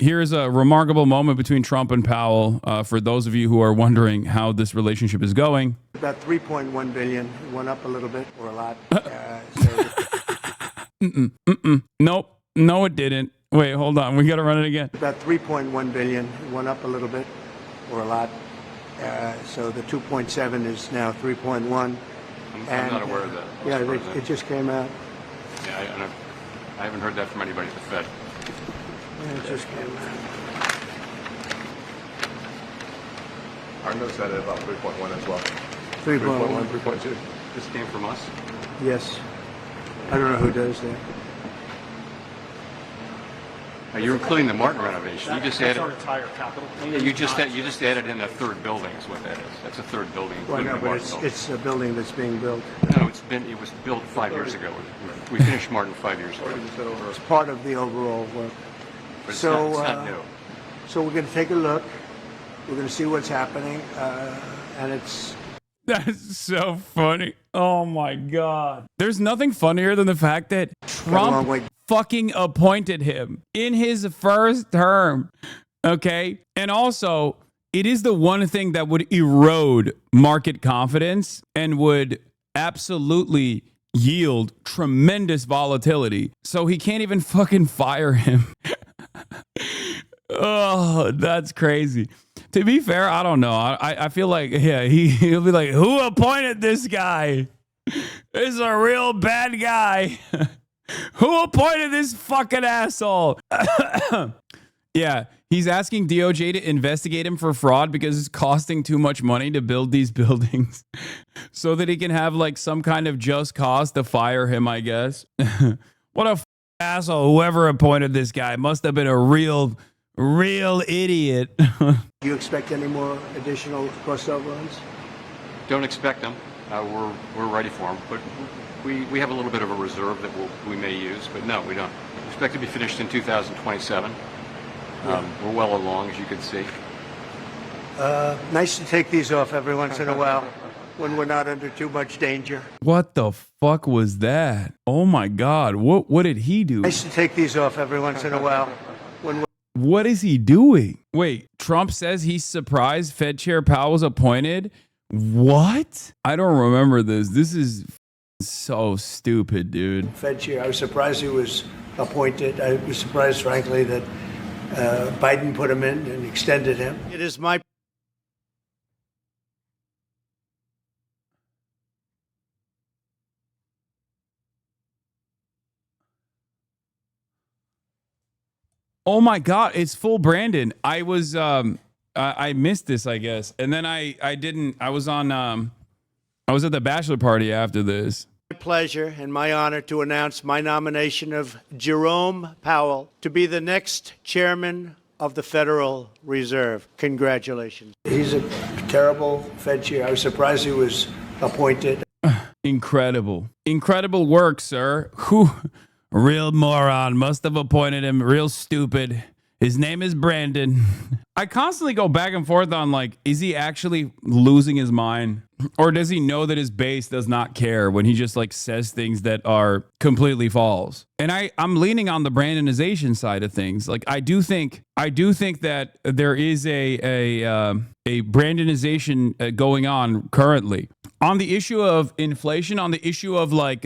Here's a remarkable moment between Trump and Powell. For those of you who are wondering how this relationship is going. About 3.1 billion. It went up a little bit or a lot. Nope. No, it didn't. Wait, hold on. We got to run it again. About 3.1 billion. It went up a little bit or a lot. So the 2.7 is now 3.1. I'm not aware of that. Yeah, it just came out. Yeah, I haven't heard that from anybody at the Fed. Yeah, it just came out. Our notes had it about 3.1 as well. 3.1. 3.2. This came from us? Yes. I don't know who does that. You're including the Martin renovation. You just added. Our entire capital. Yeah, you just added in a third building. Is what that is. That's a third building, Well, including no, the but Martin building. it's a building that's being built. No, it was built 5 years ago. We finished Martin 5 years ago. It's part of the overall work. But it's So, not new. So we're going to take a look. We're going to see what's happening, and it's. That's so funny. Oh my God. There's nothing funnier than the fact that Trump fucking appointed him in his first term. Okay. And also, it is the one thing that would erode market confidence and would absolutely yield tremendous volatility. So he can't even fucking fire him. Oh, that's crazy. To be fair, I don't know. I feel like, yeah, he'll be like, who appointed this guy? This is a real bad guy. Who appointed this fucking asshole? Yeah, he's asking DOJ to investigate him for fraud because it's costing too much money to build these buildings so that he can have like some kind of just cause to fire him, I guess. What a asshole. Whoever appointed this guy must have been a real idiot. Do you expect any more additional cost overruns? Don't expect them. We're ready for them, but we have a little bit of a reserve that we may use, but no, we don't. We expect to be finished in 2027. We're well along, as you can see. Nice to take these off every once in a while when we're not under too much danger. What the fuck was that? Oh my God. What did he do? Nice to take these off every once in a while when we're. What is he doing? Wait, Trump says he's surprised Fed Chair Powell was appointed? What? I don't remember this. This is so stupid, dude. Fed chair. I was surprised he was appointed. I was surprised, frankly, that Biden put him in and extended him. It is my. Oh my God, it's full Brandon. I was I missed this, I guess. And then I didn't. I was on I was at the bachelor party after this. My pleasure and my honor to announce my nomination of Jerome Powell to be the next chairman of the Federal Reserve. Congratulations. He's a terrible Fed chair. I was surprised he was appointed. Incredible. Incredible work, sir. Whew. Real moron. Must have appointed him. Real stupid. His name is Brandon. I constantly go back and forth on like, is he actually losing his mind? Or does he know that his base does not care when he just like says things that are completely false? And I'm leaning on the Brandonization side of things. Like I do think that there is a Brandonization going on currently on the issue of inflation, on the issue of like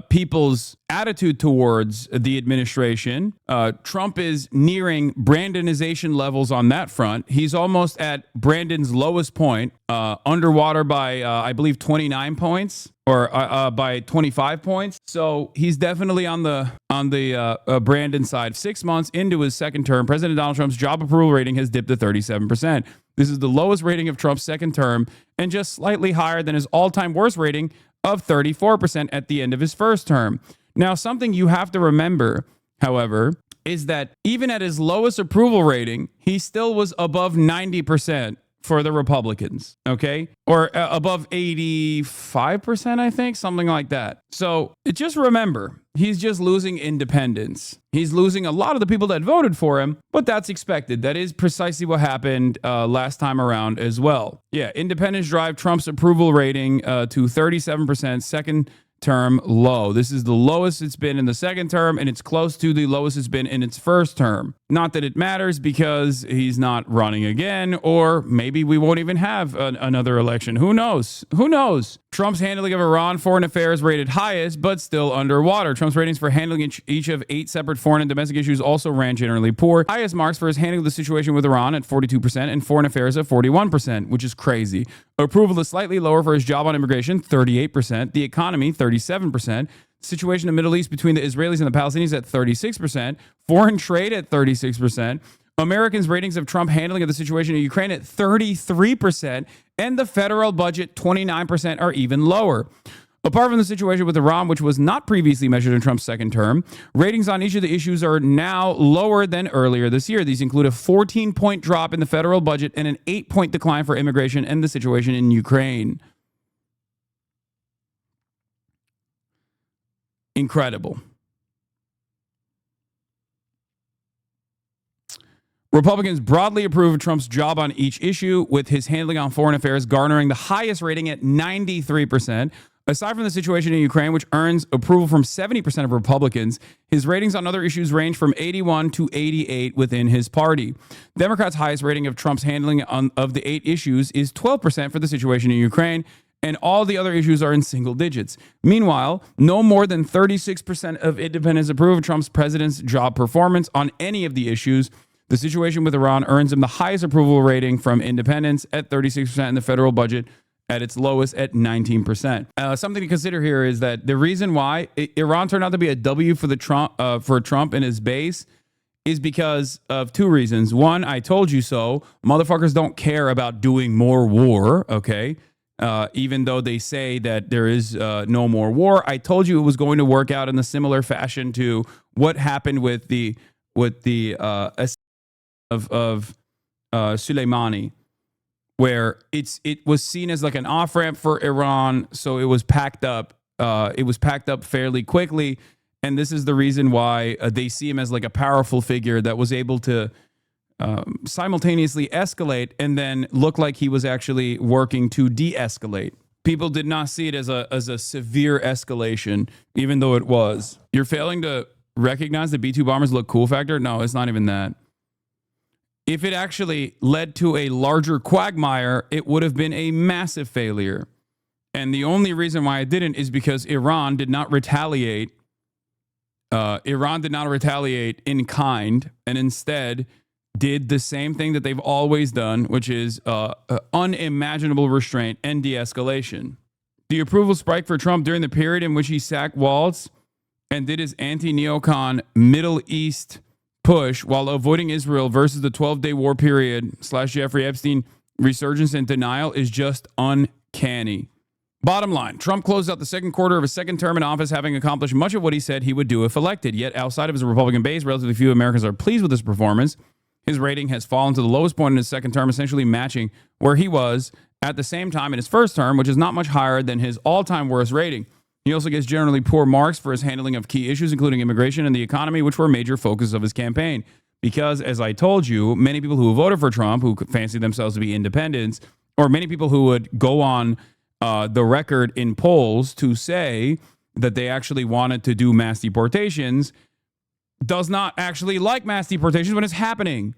people's attitude towards the administration. Trump is nearing Brandonization levels on that front. He's almost at Brandon's lowest point, underwater by I believe 29 points. Or by 25 points. So he's definitely on the Brandon side. 6 months into his second term, President Donald Trump's job approval rating has dipped to 37%. This is the lowest rating of Trump's second term and just slightly higher than his all-time worst rating of 34% at the end of his first term. Now, something you have to remember, however, is that even at his lowest approval rating, he still was above 90% for the Republicans, okay? Or above 85%, I think, something like that. So just remember, he's just losing independence. He's losing a lot of the people that voted for him, but that's expected. That is precisely what happened last time around as well. Yeah, independents drive Trump's approval rating to 37%, second term low. This is the lowest it's been in the second term, and it's close to the lowest it's been in its first term. Not that it matters because he's not running again, or maybe we won't even have another election. Who knows? Who knows? Trump's handling of Iran foreign affairs rated highest, but still underwater. Trump's ratings for handling each of 8 separate foreign and domestic issues also ran generally poor. Highest marks for his handling of the situation with Iran at 42% and foreign affairs at 41%, which is crazy. Approval is slightly lower for his job on immigration, 38%. The economy, 37%. Situation in the Middle East between the Israelis and the Palestinians at 36%, foreign trade at 36%, Americans' ratings of Trump handling of the situation in Ukraine at 33%, and the federal budget 29% are even lower. Apart from the situation with Iran, which was not previously measured in Trump's second term, ratings on each of the issues are now lower than earlier this year. These include a 14-point drop in the federal budget and an 8-point decline for immigration and the situation in Ukraine. Incredible. Republicans broadly approve of Trump's job on each issue, with his handling on foreign affairs garnering the highest rating at 93%. Aside from the situation in Ukraine, which earns approval from 70% of Republicans, his ratings on other issues range from 81 to 88 within his party. Democrats' highest rating of Trump's handling of the 8 issues is 12% for the situation in Ukraine, and all the other issues are in single digits. Meanwhile, no more than 36% of independents approve of Trump's president's job performance on any of the issues. The situation with Iran earns him the highest approval rating from independents at 36%, and the federal budget at its lowest at 19%. Something to consider here is that the reason why Iran turned out to be a W for Trump and his base is because of 2 reasons. One, I told you so. Motherfuckers don't care about doing more war, okay? Even though they say that there is no more war. I told you it was going to work out in a similar fashion to what happened with the of Soleimani, where it was seen as like an off-ramp for Iran, so it was packed up. It was packed up fairly quickly, and this is the reason why they see him as like a powerful figure that was able to simultaneously escalate and then look like he was actually working to de-escalate. People did not see it as a severe escalation, even though it was. You're failing to recognize the B-2 bombers look cool factor? No, it's not even that. If it actually led to a larger quagmire, it would have been a massive failure. And the only reason why it didn't is because Iran did not retaliate. Iran did not retaliate in kind, and instead did the same thing that they've always done, which is unimaginable restraint and de-escalation. The approval spiked for Trump during the period in which he sacked Waltz and did his anti-neocon Middle East push while avoiding Israel versus the 12-day war period / Jeffrey Epstein resurgence and denial is just uncanny. Bottom line, Trump closed out the second quarter of his second term in office having accomplished much of what he said he would do if elected. Yet outside of his Republican base, relatively few Americans are pleased with his performance. His rating has fallen to the lowest point in his second term, essentially matching where he was at the same time in his first term, which is not much higher than his all-time worst rating. He also gets generally poor marks for his handling of key issues, including immigration and the economy, which were major focuses of his campaign. Because, as I told you, many people who voted for Trump, who fancy themselves to be independents, or many people who would go on the record in polls to say that they actually wanted to do mass deportations, does not actually like mass deportations when it's happening.